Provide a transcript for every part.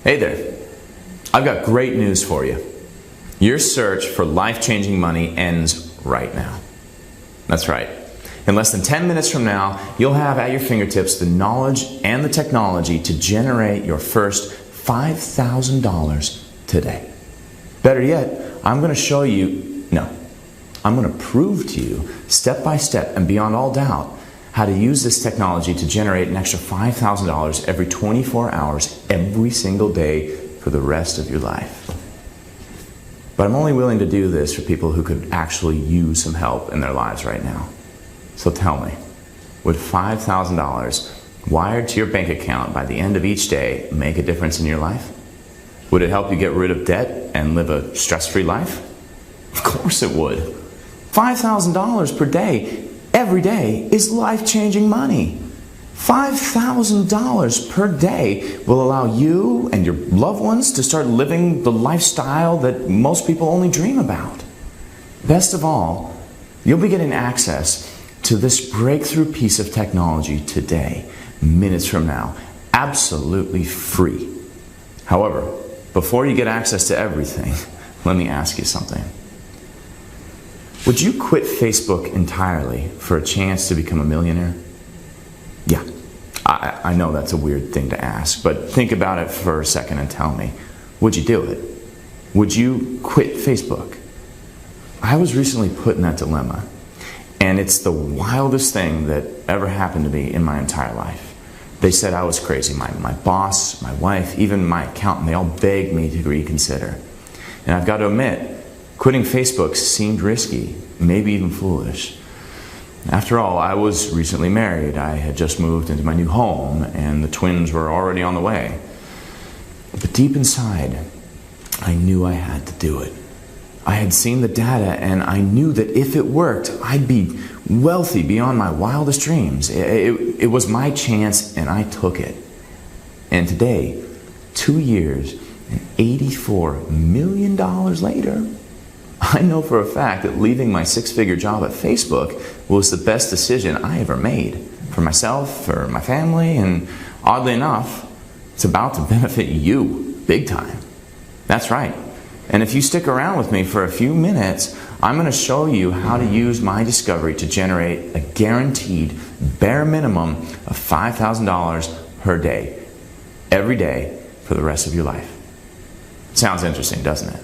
Hey there, I've got great news for you. Your search for life-changing money ends right now. That's right. In less than 10 minutes from now, you'll have at your fingertips the knowledge and the technology to generate your first $5,000 today. Better yet, I'm going to prove to you, step by step and beyond all doubt, how to use this technology to generate an extra $5,000 every 24 hours, every single day for the rest of your life. But I'm only willing to do this for people who could actually use some help in their lives right now. So tell me, would $5,000 wired to your bank account by the end of each day make a difference in your life? Would it help you get rid of debt and live a stress-free life? Of course it would. $5,000 per day, every day, is life-changing money. $5,000 per day will allow you and your loved ones to start living the lifestyle that most people only dream about. Best of all, you'll be getting access to this breakthrough piece of technology today, minutes from now, absolutely free. However, before you get access to everything, let me ask you something. Would you quit Facebook entirely for a chance to become a millionaire? Yeah, I know that's a weird thing to ask, but think about it for a second and tell me, would you do it? Would you quit Facebook? I was recently put in that dilemma, and it's the wildest thing that ever happened to me in my entire life. They said I was crazy. My boss, my wife, even my accountant, they all begged me to reconsider. And I've got to admit, quitting Facebook seemed risky, maybe even foolish. After all, I was recently married. I had just moved into my new home, and the twins were already on the way. But deep inside, I knew I had to do it. I had seen the data, and I knew that if it worked, I'd be wealthy beyond my wildest dreams. It was my chance, and I took it. And today, 2 years and $84 million later, I know for a fact that leaving my six-figure job at Facebook was the best decision I ever made for myself, for my family, and oddly enough, it's about to benefit you big time. That's right. And if you stick around with me for a few minutes, I'm going to show you how to use my discovery to generate a guaranteed bare minimum of $5,000 per day, every day for the rest of your life. Sounds interesting, doesn't it?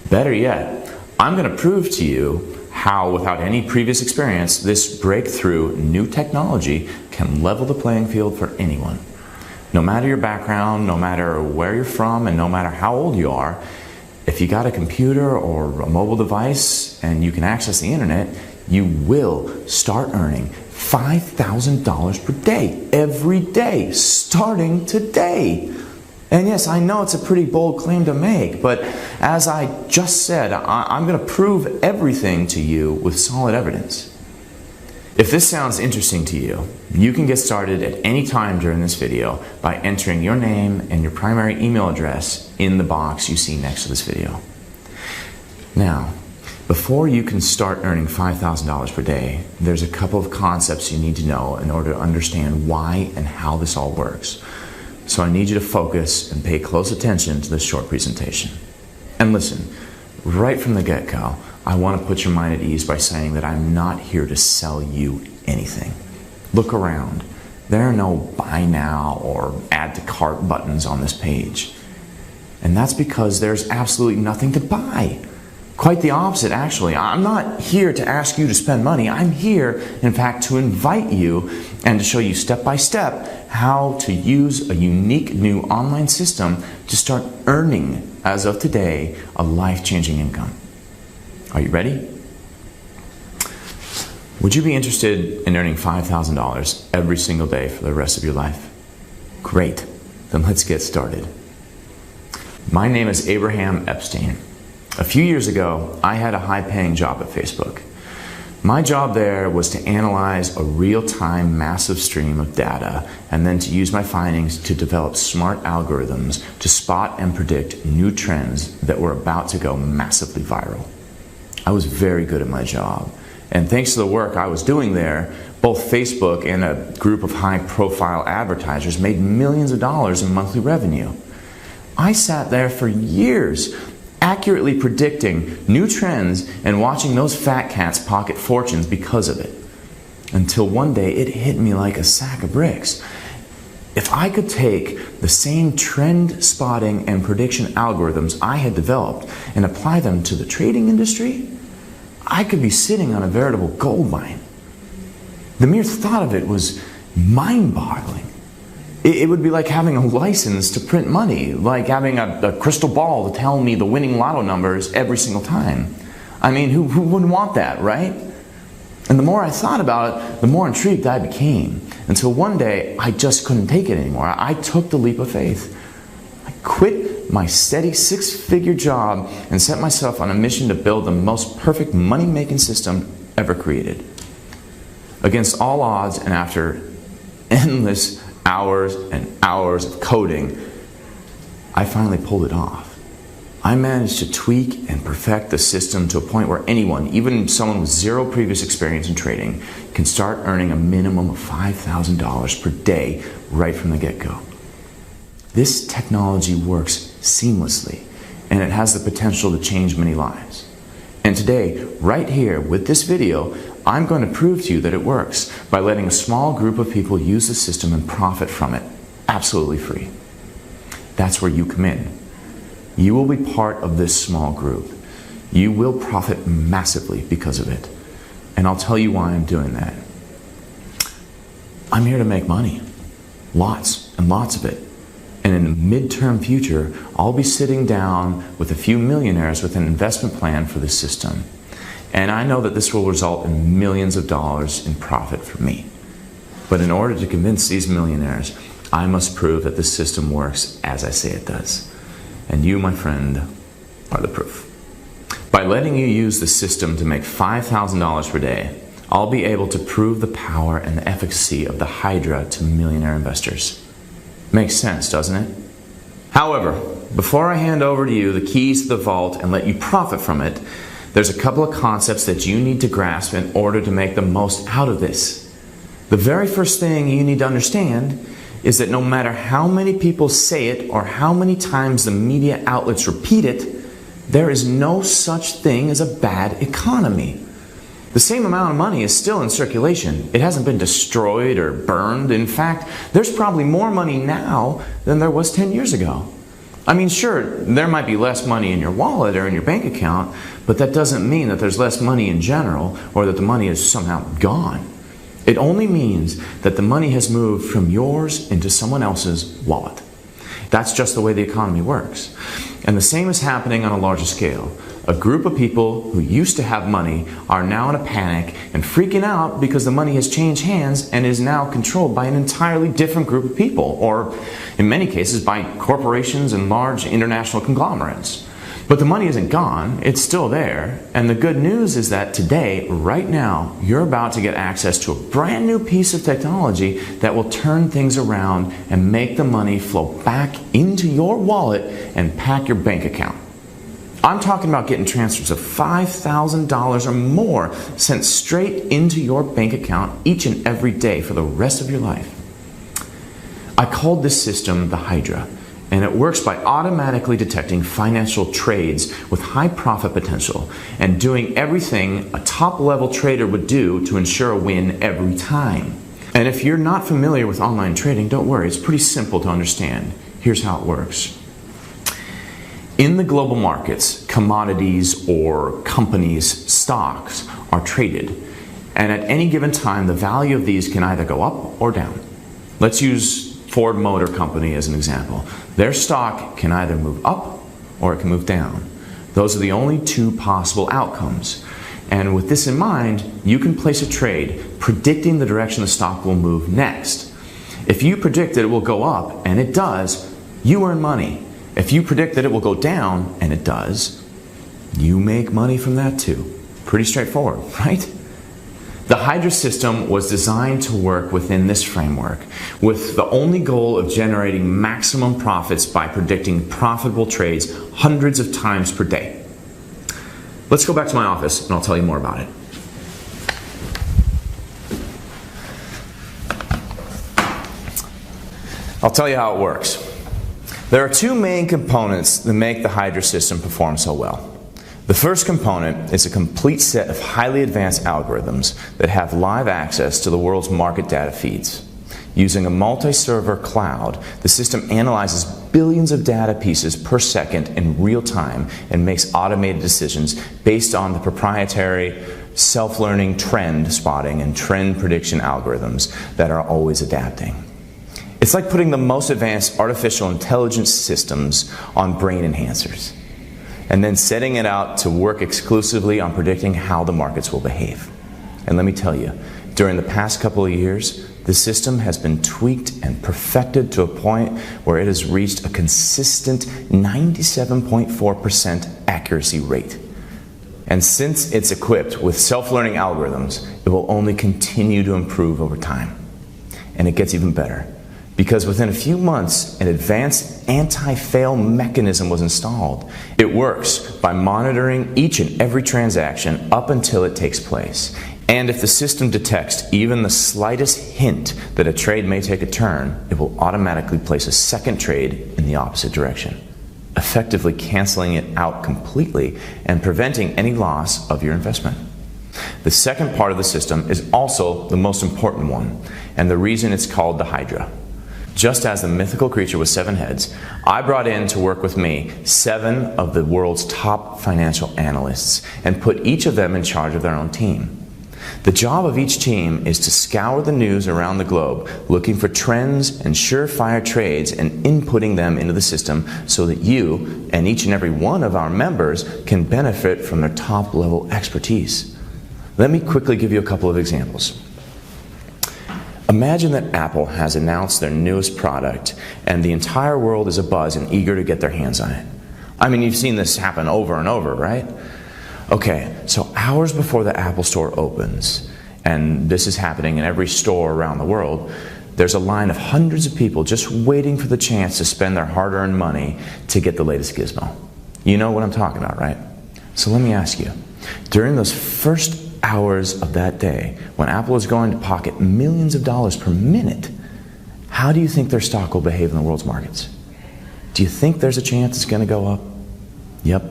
Better yet, I'm going to prove to you how, without any previous experience, this breakthrough new technology can level the playing field for anyone. No matter your background, no matter where you're from, and no matter how old you are, if you got a computer or a mobile device and you can access the internet, you will start earning $5,000 per day, every day, starting today. And yes, I know it's a pretty bold claim to make, but as I just said, I'm going to prove everything to you with solid evidence. If this sounds interesting to you, you can get started at any time during this video by entering your name and your primary email address in the box you see next to this video. Now, before you can start earning $5,000 per day, there's a couple of concepts you need to know in order to understand why and how this all works. So I need you to focus and pay close attention to this short presentation. And listen, right from the get-go, I want to put your mind at ease by saying that I'm not here to sell you anything. Look around. There are no buy now or add to cart buttons on this page. And that's because there's absolutely nothing to buy. Quite the opposite, actually. I'm not here to ask you to spend money. I'm here, in fact, to invite you and to show you step by step how to use a unique new online system to start earning, as of today, a life-changing income. Are you ready? Would you be interested in earning $5,000 every single day for the rest of your life? Great. Then let's get started. My name is Abraham Epstein. A few years ago, I had a high-paying job at Facebook. My job there was to analyze a real-time massive stream of data and then to use my findings to develop smart algorithms to spot and predict new trends that were about to go massively viral. I was very good at my job, and thanks to the work I was doing there, both Facebook and a group of high-profile advertisers made millions of dollars in monthly revenue. I sat there for years, accurately predicting new trends and watching those fat cats pocket fortunes because of it. Until one day it hit me like a sack of bricks. If I could take the same trend spotting and prediction algorithms I had developed and apply them to the trading industry, I could be sitting on a veritable gold mine. The mere thought of it was mind-boggling. It would be like having a license to print money, like having a crystal ball to tell me the winning lotto numbers every single time. I mean, who wouldn't want that, right? And the more I thought about it, the more intrigued I became. Until one day, I just couldn't take it anymore. I took the leap of faith. I quit my steady six-figure job and set myself on a mission to build the most perfect money-making system ever created. Against all odds and after endless hours and hours of coding, I finally pulled it off. I managed to tweak and perfect the system to a point where anyone, even someone with zero previous experience in trading, can start earning a minimum of $5,000 per day right from the get-go. This technology works seamlessly, and it has the potential to change many lives. And today, right here with this video, I'm going to prove to you that it works by letting a small group of people use the system and profit from it, absolutely free. That's where you come in. You will be part of this small group. You will profit massively because of it. And I'll tell you why I'm doing that. I'm here to make money. Lots and lots of it. And in the midterm future, I'll be sitting down with a few millionaires with an investment plan for the system. And I know that this will result in millions of dollars in profit for me. But in order to convince these millionaires, I must prove that the system works as I say it does. And you, my friend, are the proof. By letting you use the system to make $5,000 per day, I'll be able to prove the power and the efficacy of the Hydra to millionaire investors. Makes sense, doesn't it? However, before I hand over to you the keys to the vault and let you profit from it, there's a couple of concepts that you need to grasp in order to make the most out of this. The very first thing you need to understand is that no matter how many people say it or how many times the media outlets repeat it, there is no such thing as a bad economy. The same amount of money is still in circulation. It hasn't been destroyed or burned. In fact, there's probably more money now than there was 10 years ago. I mean, sure, there might be less money in your wallet or in your bank account, but that doesn't mean that there's less money in general or that the money is somehow gone. It only means that the money has moved from yours into someone else's wallet. That's just the way the economy works. And the same is happening on a larger scale. A group of people who used to have money are now in a panic and freaking out because the money has changed hands and is now controlled by an entirely different group of people, or in many cases by corporations and large international conglomerates. But the money isn't gone, it's still there, and the good news is that today, right now, you're about to get access to a brand new piece of technology that will turn things around and make the money flow back into your wallet and pack your bank account. I'm talking about getting transfers of $5,000 or more sent straight into your bank account each and every day for the rest of your life. I called this system the Hydra. And it works by automatically detecting financial trades with high profit potential and doing everything a top-level trader would do to ensure a win every time. And if you're not familiar with online trading, don't worry, it's pretty simple to understand. Here's how it works. In the global markets, commodities or companies' stocks are traded. And at any given time, the value of these can either go up or down. Let's use Ford Motor Company as an example. Their stock can either move up or it can move down. Those are the only two possible outcomes. And with this in mind, you can place a trade predicting the direction the stock will move next. If you predict that it will go up, and it does, you earn money. If you predict that it will go down, and it does, you make money from that too. Pretty straightforward, right? The Hydra system was designed to work within this framework, with the only goal of generating maximum profits by predicting profitable trades hundreds of times per day. Let's go back to my office and I'll tell you more about it. I'll tell you how it works. There are two main components that make the Hydra system perform so well. The first component is a complete set of highly advanced algorithms that have live access to the world's market data feeds. Using a multi-server cloud, the system analyzes billions of data pieces per second in real time and makes automated decisions based on the proprietary self-learning trend spotting and trend prediction algorithms that are always adapting. It's like putting the most advanced artificial intelligence systems on brain enhancers, and then setting it out to work exclusively on predicting how the markets will behave. And let me tell you, during the past couple of years, the system has been tweaked and perfected to a point where it has reached a consistent 97.4% accuracy rate. And since it's equipped with self-learning algorithms, it will only continue to improve over time. And it gets even better, because within a few months, an advanced anti-fail mechanism was installed. It works by monitoring each and every transaction up until it takes place. And if the system detects even the slightest hint that a trade may take a turn, it will automatically place a second trade in the opposite direction, effectively canceling it out completely and preventing any loss of your investment. The second part of the system is also the most important one, and the reason it's called the Hydra. Just as the mythical creature with 7 heads, I brought in to work with me 7 of the world's top financial analysts and put each of them in charge of their own team. The job of each team is to scour the news around the globe, looking for trends and surefire trades and inputting them into the system so that you and each and every one of our members can benefit from their top-level expertise. Let me quickly give you a couple of examples. Imagine that Apple has announced their newest product and the entire world is abuzz and eager to get their hands on it. I mean, you've seen this happen over and over, right? Okay, so hours before the Apple Store opens, and this is happening in every store around the world, there's a line of hundreds of people just waiting for the chance to spend their hard-earned money to get the latest gizmo. You know what I'm talking about, right? So let me ask you, during those first hours of that day, when Apple is going to pocket millions of dollars per minute, how do you think their stock will behave in the world's markets? Do you think there's a chance it's going to go up? Yep,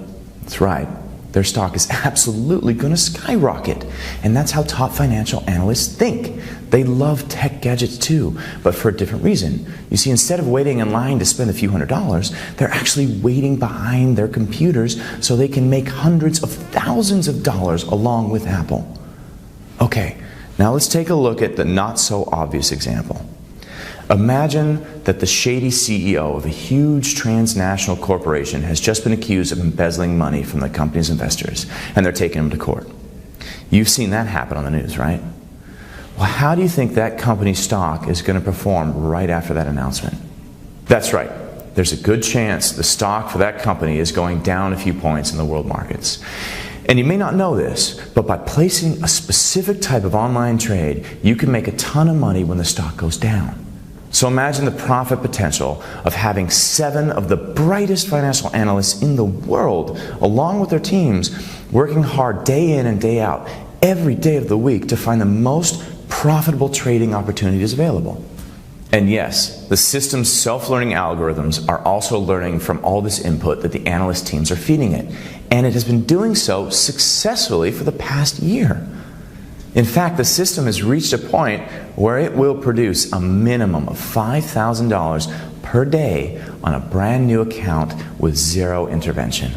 that's right. Their stock is absolutely going to skyrocket. And that's how top financial analysts think. They love tech gadgets too, but for a different reason. You see, instead of waiting in line to spend a few $100s, they're actually waiting behind their computers so they can make hundreds of thousands of dollars along with Apple. Okay, now let's take a look at the not so obvious example. Imagine that the shady CEO of a huge transnational corporation has just been accused of embezzling money from the company's investors, and they're taking him to court. You've seen that happen on the news, right? Well, how do you think that company's stock is going to perform right after that announcement? That's right. There's a good chance the stock for that company is going down a few points in the world markets. And you may not know this, but by placing a specific type of online trade, you can make a ton of money when the stock goes down. So imagine the profit potential of having 7 of the brightest financial analysts in the world, along with their teams, working hard day in and day out, every day of the week to find the most profitable trading opportunities available. And yes, the system's self-learning algorithms are also learning from all this input that the analyst teams are feeding it. And it has been doing so successfully for the past year. In fact, the system has reached a point where it will produce a minimum of $5,000 per day on a brand new account with zero intervention.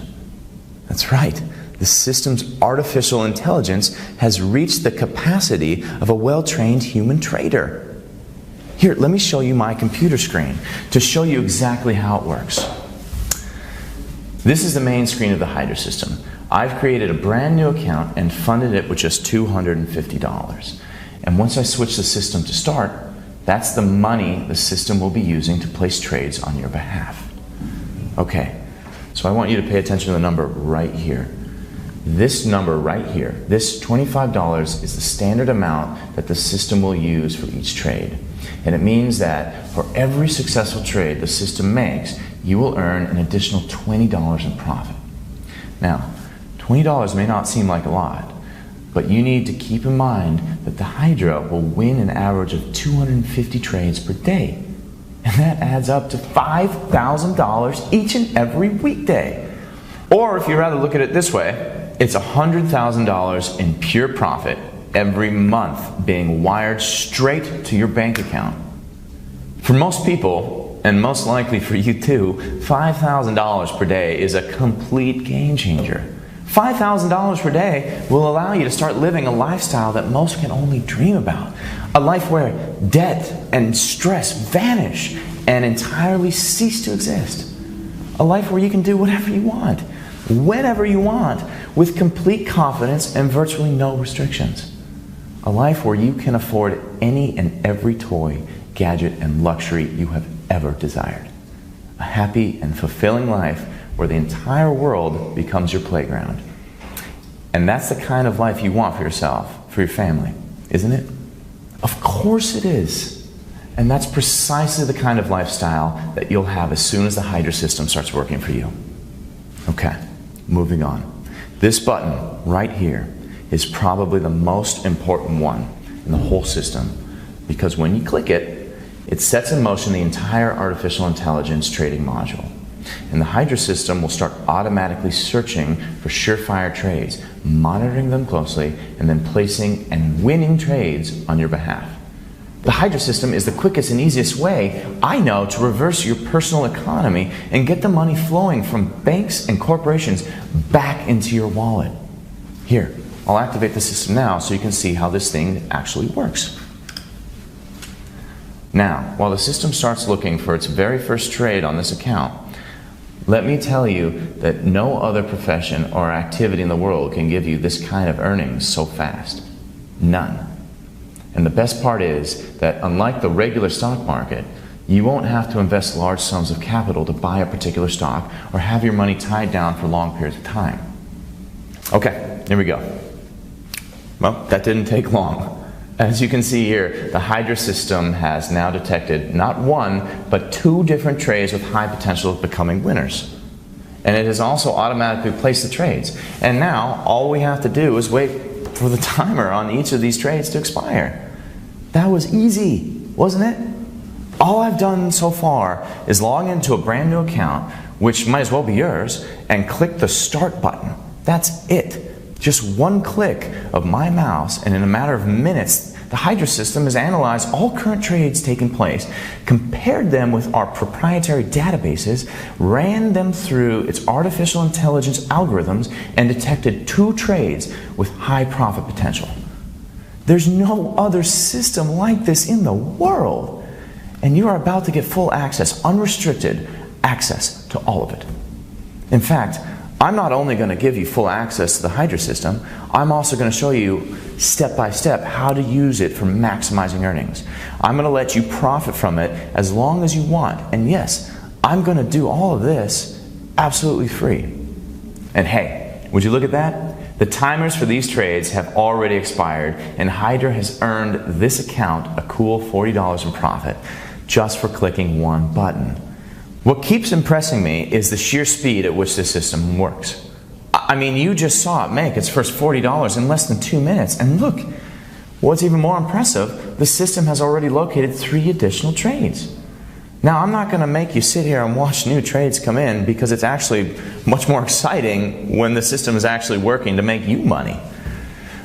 That's right. The system's artificial intelligence has reached the capacity of a well-trained human trader. Here, let me show you my computer screen to show you exactly how it works. This is the main screen of the Hydra system. I've created a brand new account and funded it with just $250. And once I switch the system to start, that's the money the system will be using to place trades on your behalf. Okay, so I want you to pay attention to the number right here. This number right here, this $25 is the standard amount that the system will use for each trade. And it means that for every successful trade the system makes, you will earn an additional $20 in profit. Now, $20 may not seem like a lot, but you need to keep in mind that the Hydra will win an average of 250 trades per day. And that adds up to $5,000 each and every weekday. Or if you'd rather look at it this way, it's $100,000 in pure profit every month being wired straight to your bank account. For most people, and most likely for you too, $5,000 per day is a complete game changer. $5,000 per day will allow you to start living a lifestyle that most can only dream about. A life where debt and stress vanish and entirely cease to exist. A life where you can do whatever you want, whenever you want, with complete confidence and virtually no restrictions. A life where you can afford any and every toy, gadget, and luxury you have ever desired. A happy and fulfilling life where the entire world becomes your playground. And that's the kind of life you want for yourself, for your family, isn't it? Of course it is. And that's precisely the kind of lifestyle that you'll have as soon as the Hydra system starts working for you. Okay, moving on. This button right here is probably the most important one in the whole system, because when you click it, it sets in motion the entire artificial intelligence trading module. And the Hydra system will start automatically searching for surefire trades, monitoring them closely, and then placing and winning trades on your behalf. The Hydra system is the quickest and easiest way I know to reverse your personal economy and get the money flowing from banks and corporations back into your wallet. Here, I'll activate the system now so you can see how this thing actually works. Now, while the system starts looking for its very first trade on this account, let me tell you that no other profession or activity in the world can give you this kind of earnings so fast. None. And the best part is that unlike the regular stock market, you won't have to invest large sums of capital to buy a particular stock or have your money tied down for long periods of time. Okay, here we go. Well, that didn't take long. As you can see here, the Hydra system has now detected not one, but 2 different trades with high potential of becoming winners. And it has also automatically placed the trades. And now, all we have to do is wait for the timer on each of these trades to expire. That was easy, wasn't it? All I've done so far is log into a brand new account, which might as well be yours, and click the Start button. That's it. Just one click of my mouse, and in a matter of minutes, the Hydra system has analyzed all current trades taking place, compared them with our proprietary databases, ran them through its artificial intelligence algorithms, and detected 2 trades with high profit potential. There's no other system like this in the world. And you are about to get full access, unrestricted access to all of it. In fact, I'm not only going to give you full access to the Hydra system, I'm also going to show you step by step how to use it for maximizing earnings. I'm going to let you profit from it as long as you want. And yes, I'm going to do all of this absolutely free. And hey, would you look at that? The timers for these trades have already expired, and Hydra has earned this account a cool $40 in profit just for clicking one button. What keeps impressing me is the sheer speed at which this system works. I mean, you just saw it make its first $40 in less than 2 minutes. And look, what's even more impressive, the system has already located 3 additional trades. Now, I'm not going to make you sit here and watch new trades come in, because it's actually much more exciting when the system is actually working to make you money.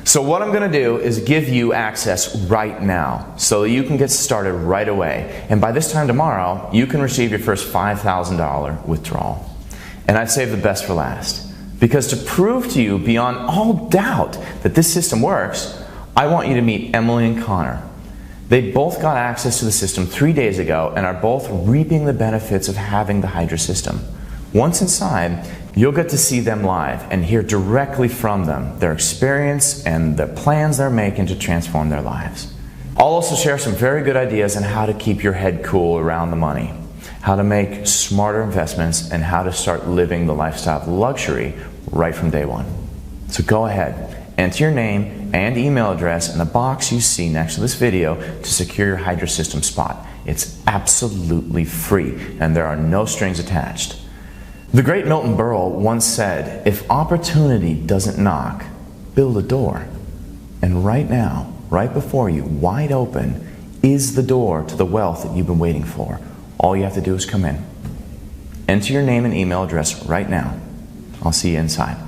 So what I'm going to do is give you access right now so that you can get started right away. And by this time tomorrow, you can receive your first $5,000 withdrawal. And I'd save the best for last. Because to prove to you beyond all doubt that this system works, I want you to meet Emily and Connor. They both got access to the system 3 days ago and are both reaping the benefits of having the Hydra system. Once inside, you'll get to see them live and hear directly from them, their experience and the plans they're making to transform their lives. I'll also share some very good ideas on how to keep your head cool around the money, how to make smarter investments, and how to start living the lifestyle of luxury right from day one. So go ahead, enter your name and email address in the box you see next to this video to secure your Hydra system spot. It's absolutely free, and there are no strings attached. The great Milton Berle once said, "If opportunity doesn't knock, build a door." And right now, right before you, wide open, is the door to the wealth that you've been waiting for. All you have to do is come in. Enter your name and email address right now. I'll see you inside.